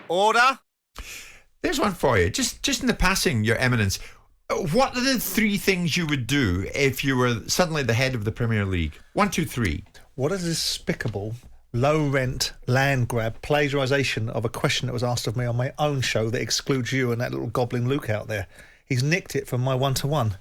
Order. There's one for you. Just in the passing, Your Eminence. What are the three things you would do if you were suddenly the head of the Premier League? 1, 2, 3. What a despicable, low-rent land grab plagiarisation of a question that was asked of me on my own show that excludes you and that little gobbling Luke out there. He's nicked it from my one-to-one.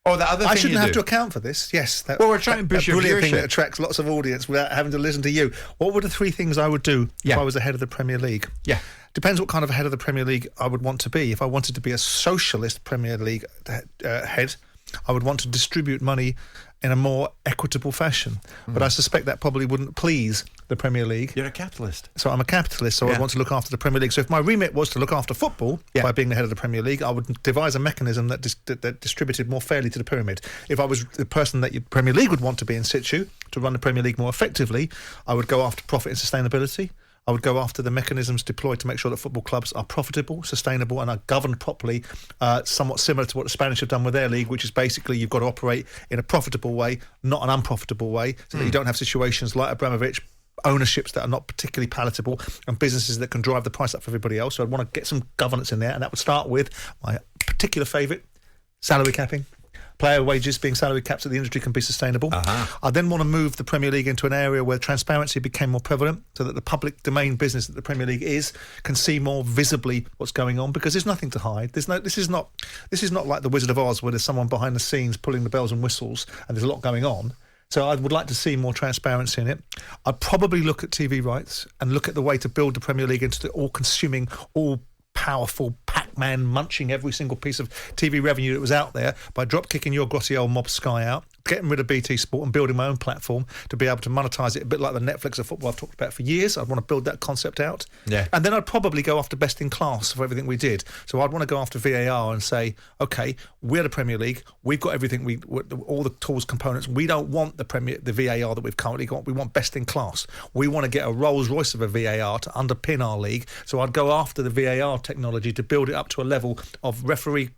Oh, the other thing I shouldn't you have do. to account for this. Yes. Well, we're trying to boost your brilliant thing viewership. that attracts lots of audience without having to listen to you. What were the three things I would do if I was the head of the Premier League? Yeah. Depends what kind of head of the Premier League I would want to be. If I wanted to be a socialist Premier League head, I would want to distribute money in a more equitable fashion. But I suspect that probably wouldn't please the Premier League. You're a capitalist. So I'm a capitalist, so I want to look after the Premier League. So if my remit was to look after football by being the head of the Premier League, I would devise a mechanism that distributed more fairly to the pyramid. If I was the person that the Premier League would want to be in situ to run the Premier League more effectively, I would go after profit and sustainability. I would go after the mechanisms deployed to make sure that football clubs are profitable, sustainable and are governed properly, somewhat similar to what the Spanish have done with their league, which is basically you've got to operate in a profitable way, not an unprofitable way, so that you don't have situations like Abramovich, ownerships that are not particularly palatable and businesses that can drive the price up for everybody else. So I'd want to get some governance in there, and that would start with my particular favourite, salary capping. Player wages being salary caps at the industry can be sustainable. I then want to move the Premier League into an area where transparency became more prevalent, so that the public domain business that the Premier League can see more visibly what's going on, because there's nothing to hide. This is not like the Wizard of Oz where there's someone behind the scenes pulling the bells and whistles and there's a lot going on. So I would like to see more transparency in it. I'd probably look at TV rights and look at the way to build the Premier League into the all-consuming, all-powerful Pac-Man munching every single piece of TV revenue that was out there by drop-kicking your grotty old mob Sky out, getting rid of BT Sport and building my own platform to be able to monetise it a bit like the Netflix of football I've talked about for years. I'd want to build that concept out. Yeah. And then I'd probably go after best in class for everything we did. So I'd want to go after VAR and say, OK, we're the Premier League. We've got everything, all the tools, components. We don't want the VAR that we've currently got. We want best in class. We want to get a Rolls Royce of a VAR to underpin our league. So I'd go after the VAR technology to build it up to a level of referee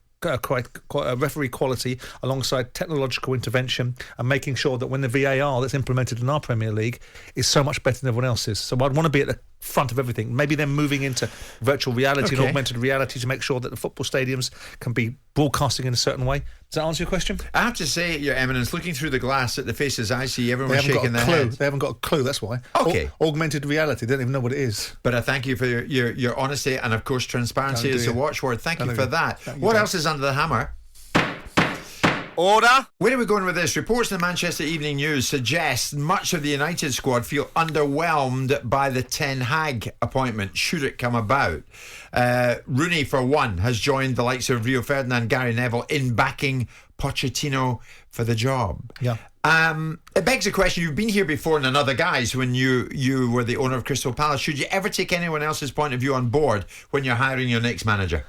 quality alongside technological intervention and making sure that when the VAR that's implemented in our Premier League is so much better than everyone else's. So I'd want to be at the front of everything. Maybe then moving into virtual reality and augmented reality to make sure that the football stadiums can be broadcasting in a certain way. Does that answer your question? I have to say, Your Eminence, looking through the glass at the faces I see, everyone's shaking their head. They haven't got a clue, that's why. Okay. Augmented reality, they don't even know what it is. But I thank you for your honesty, and of course transparency is the watchword. Thank you for that. What else is under the hammer? Order. Where are we going with this? Reports in the Manchester Evening News suggest much of the United squad feel underwhelmed by the Ten Hag appointment, should it come about. Rooney, for one, has joined the likes of Rio Ferdinand, Gary Neville in backing Pochettino for the job. Yeah. It begs the question, you've been here before in another guise when you were the owner of Crystal Palace. Should you ever take anyone else's point of view on board when you're hiring your next manager?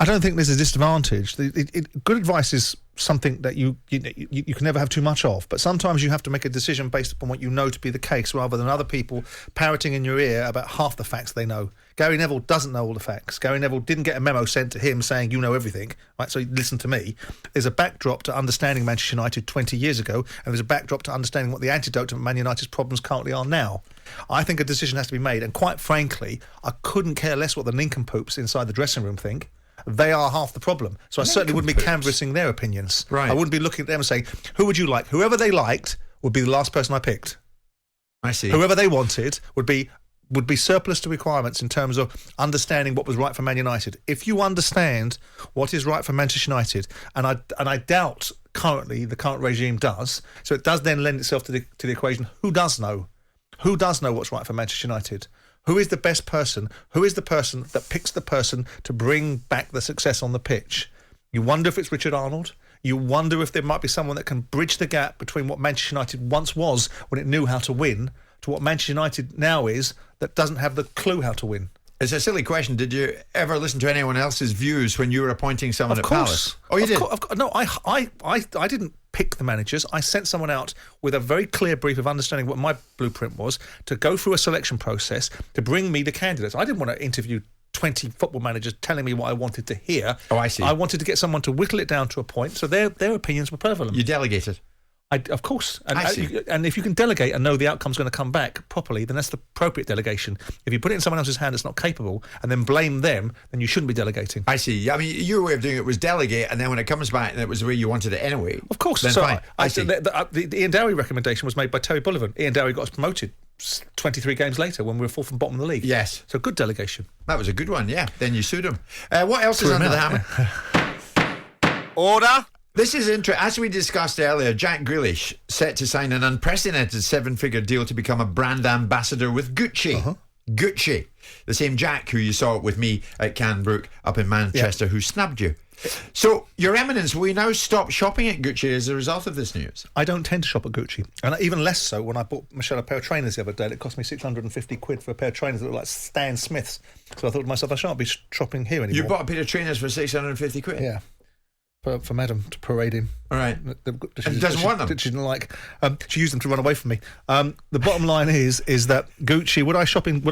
I don't think there's a disadvantage. Good advice is something that you can never have too much of, but sometimes you have to make a decision based upon what you know to be the case rather than other people parroting in your ear about half the facts they know. Gary Neville doesn't know all the facts. Gary Neville didn't get a memo sent to him saying you know everything, right? So listen to me. There's a backdrop to understanding Manchester United 20 years ago, and there's a backdrop to understanding what the antidote to Man United's problems currently are now. I think a decision has to be made, and quite frankly, I couldn't care less what the nincompoops inside the dressing room think. They are half the problem. So I certainly wouldn't be canvassing their opinions. Right. I wouldn't be looking at them and saying, who would you like? Whoever they liked would be the last person I picked. I see. Whoever they wanted would be surplus to requirements in terms of understanding what was right for Man United. If you understand what is right for Manchester United, and I doubt currently the current regime does, so it does then lend itself to the equation, who does know? Who does know what's right for Manchester United? Who is the best person? Who is the person that picks the person to bring back the success on the pitch? You wonder if it's Richard Arnold. You wonder if there might be someone that can bridge the gap between what Manchester United once was when it knew how to win to what Manchester United now is that doesn't have the clue how to win. It's a silly question. Did you ever listen to anyone else's views when you were appointing someone at Palace? Oh, you did? No, I didn't pick the managers. I sent someone out with a very clear brief of understanding what my blueprint was to go through a selection process to bring me the candidates. I didn't want to interview 20 football managers telling me what I wanted to hear. Oh, I see. I wanted to get someone to whittle it down to a point so their opinions were prevalent. You delegated? Of course. I see. And if you can delegate and know the outcome's going to come back properly, then that's the appropriate delegation. If you put it in someone else's hand that's not capable and then blame them, then you shouldn't be delegating. I see. I mean, your way of doing it was delegate, and then when it comes back and it was the way you wanted it anyway. Of course. Then So fine. I see. the Ian Dowie recommendation was made by Terry Bullivan. Ian Dowie got us promoted 23 games later when we were fourth from bottom of the league. Yes. So good delegation. That was a good one, yeah. Then you sued him. What else is under the hammer? Order. This is interesting. As we discussed earlier, Jack Grealish set to sign an unprecedented 7-figure deal to become a brand ambassador with Gucci. Gucci. The same Jack who you saw with me at Canbrook up in Manchester who snubbed you. So, Your Eminence, will you now stop shopping at Gucci as a result of this news? I don't tend to shop at Gucci. And even less so when I bought Michelle a pair of trainers the other day. It cost me 650 quid for a pair of trainers that look like Stan Smiths. So I thought to myself, I shan't be shopping here anymore. You bought a pair of trainers for 650 quid? Yeah. For Madam to parade in. All right. She doesn't want them. She didn't like. She used them to run away from me. The bottom line is that Gucci. Would I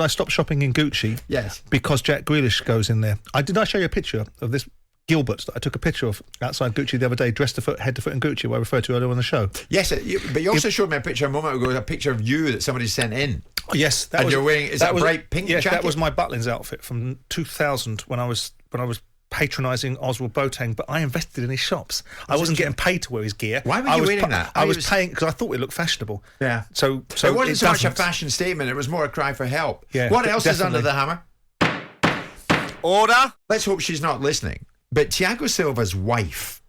stop shopping in Gucci? Yes. Because Jack Grealish goes in there. Did I show you a picture of this Gilbert that I took a picture of outside Gucci the other day, dressed head to foot in Gucci, who I referred to earlier on the show? Yes, but you also showed me a picture a moment ago, a picture of you that somebody sent in. Oh, yes, and you're wearing that bright pink jacket? jacket? That was my Butlins outfit from 2000 when I was patronising Oswald Boateng, but I invested in his shops. I wasn't getting paid to wear his gear. Why were you wearing that? I was paying because I thought it looked fashionable. Yeah. So it wasn't so much a fashion statement, it was more a cry for help. Yeah, what else is under definitely. the hammer? Order. Let's hope she's not listening. But Thiago Silva's wife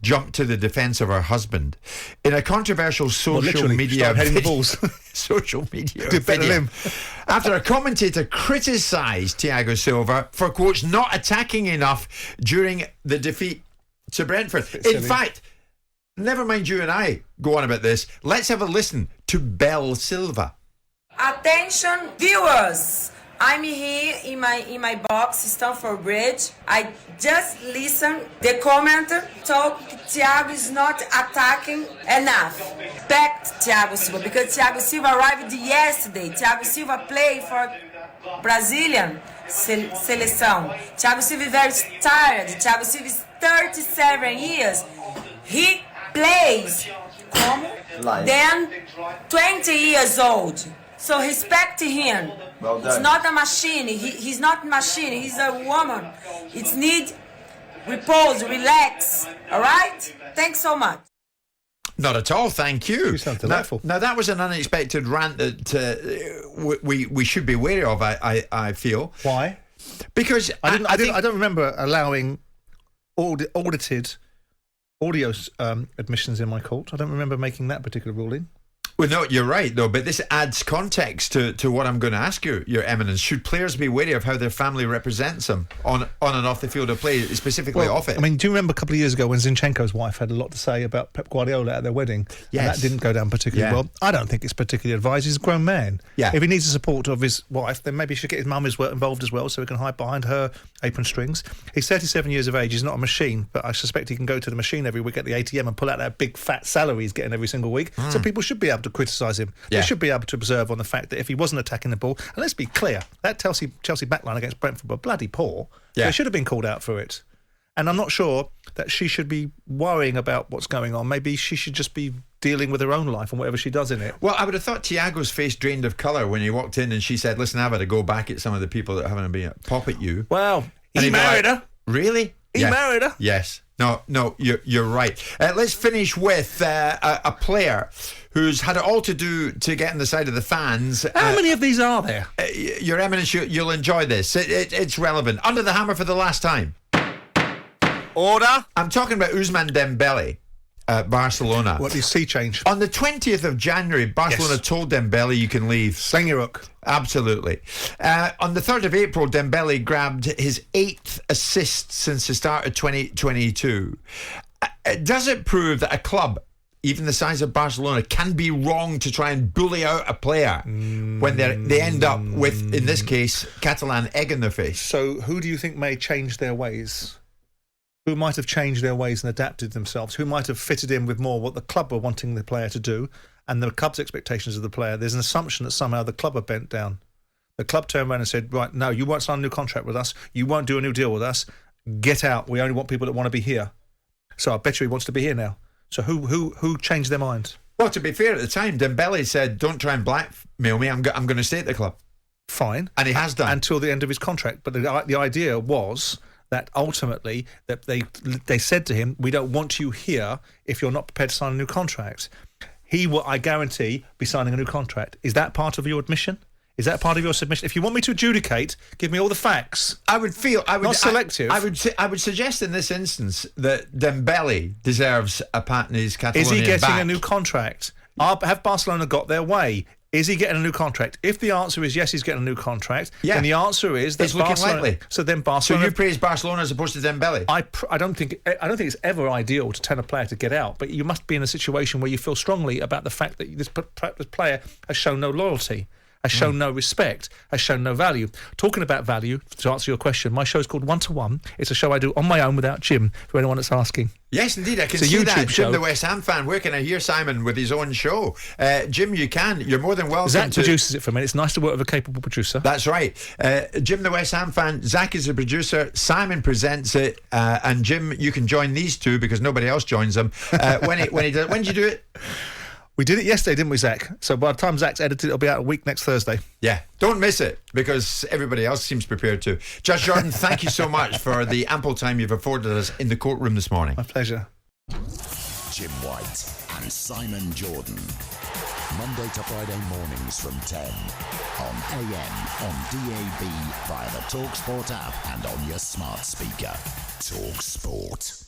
jumped to the defence of her husband in a controversial social media video. Social media Did better video. than him. After a commentator criticised Thiago Silva for, quotes, not attacking enough during the defeat to Brentford. In fact, never mind you and I go on about this. Let's have a listen to Belle Silva. Attention, viewers. I'm here in my box, Stamford Bridge. I just listened. The commenter told Thiago is not attacking enough. Back to Thiago Silva, because Thiago Silva arrived yesterday. Thiago Silva played for Brazilian seleção. Thiago Silva is very tired. Thiago Silva is 37 years. He plays then 20 years old. So respect him. Well done. It's not a machine. He's not a machine. He's a woman. It need repose, relax. All right? Thanks so much. Not at all, thank you. You sound delightful. Now that was an unexpected rant that we should be wary of. I feel. Why? Because I don't remember allowing audited audio admissions in my court. I don't remember making that particular ruling. Well, no, you're right, though, but this adds context to what I'm going to ask you, Your Eminence. Should players be wary of how their family represents them on and off the field of play, specifically off it? I mean, do you remember a couple of years ago when Zinchenko's wife had a lot to say about Pep Guardiola at their wedding? Yes. And that didn't go down particularly well. I don't think it's particularly advised. He's a grown man. Yeah. If he needs the support of his wife, then maybe he should get his mum involved as well so he can hide behind her apron strings. He's 37 years of age. He's not a machine, but I suspect he can go to the machine every week at the ATM and pull out that big fat salary he's getting every single week. So people should be able to criticise him. Yeah. They should be able to observe on the fact that if he wasn't attacking the ball, and let's be clear, that Chelsea backline against Brentford were bloody poor. Yeah. They should have been called out for it. And I'm not sure that she should be worrying about what's going on. Maybe she should just be dealing with her own life and whatever she does in it. Well, I would have thought Thiago's face drained of colour when he walked in and she said, listen, I've had to go back at some of the people that haven't been pop at you. Well, And he he'd be married like, her. Really? He married her. Yes. No, you're right. Let's finish with a player who's had it all to do to get on the side of the fans. How many of these are there? Your Eminence, you'll enjoy this. It's relevant. Under the hammer for the last time. Order. I'm talking about Ousmane Dembele at Barcelona. What, the sea change? On the 20th of January, Barcelona told Dembele you can leave. Sling your hook. Absolutely. On the 3rd of April, Dembele grabbed his 8th assist since the start of 2022. Does it prove that a club, even the size of Barcelona, can be wrong to try and bully out a player when they end up with, in this case, Catalan egg in their face? So who do you think may change their ways? Who might have changed their ways and adapted themselves? Who might have fitted in with more what the club were wanting the player to do and the club's expectations of the player? There's an assumption that somehow the club are bent down. The club turned around and said, right, no, you won't sign a new contract with us. You won't do a new deal with us. Get out. We only want people that want to be here. So I bet you he wants to be here now. So who changed their mind? Well, to be fair, at the time, Dembele said, "Don't try and blackmail me. I'm going to stay at the club." Fine, and he has done until the end of his contract. But the idea was that ultimately that they said to him, "We don't want you here if you're not prepared to sign a new contract." He will, I guarantee, be signing a new contract. Is that part of your admission? Is that part of your submission? If you want me to adjudicate, give me all the facts. Not selective. I would suggest in this instance that Dembele deserves a pat in his Catalonian Is he getting back. a new contract? Have Barcelona got their way? Is he getting a new contract? If the answer is yes, he's getting a new contract, then the answer is that it's looking likely. So then Barcelona. So you praise Barcelona as opposed to Dembele? I don't think it's ever ideal to tell a player to get out, but you must be in a situation where you feel strongly about the fact that this player has shown no loyalty, has shown no respect, has shown no value. Talking about value, to answer your question, my show's called 1 to 1. It's a show I do on my own without Jim, for anyone that's asking. Yes, indeed. I can It's a see that. YouTube show. Jim, the West Ham fan. Where can I hear Simon with his own show? Jim, you can. You're more than welcome. Zach produces it for me. It's nice to work with a capable producer. That's right. Jim, the West Ham fan. Zach is the producer. Simon presents it. And Jim, you can join these two because nobody else joins them. When did you do it? We did it yesterday, didn't we, Zach? So by the time Zach's edited, it'll be out a week next Thursday. Yeah, don't miss it because everybody else seems prepared to. Judge Jordan, thank you so much for the ample time you've afforded us in the courtroom this morning. My pleasure. Jim White and Simon Jordan. Monday to Friday mornings from 10 on AM, on DAB, via the talkSPORT app and on your smart speaker. talkSPORT.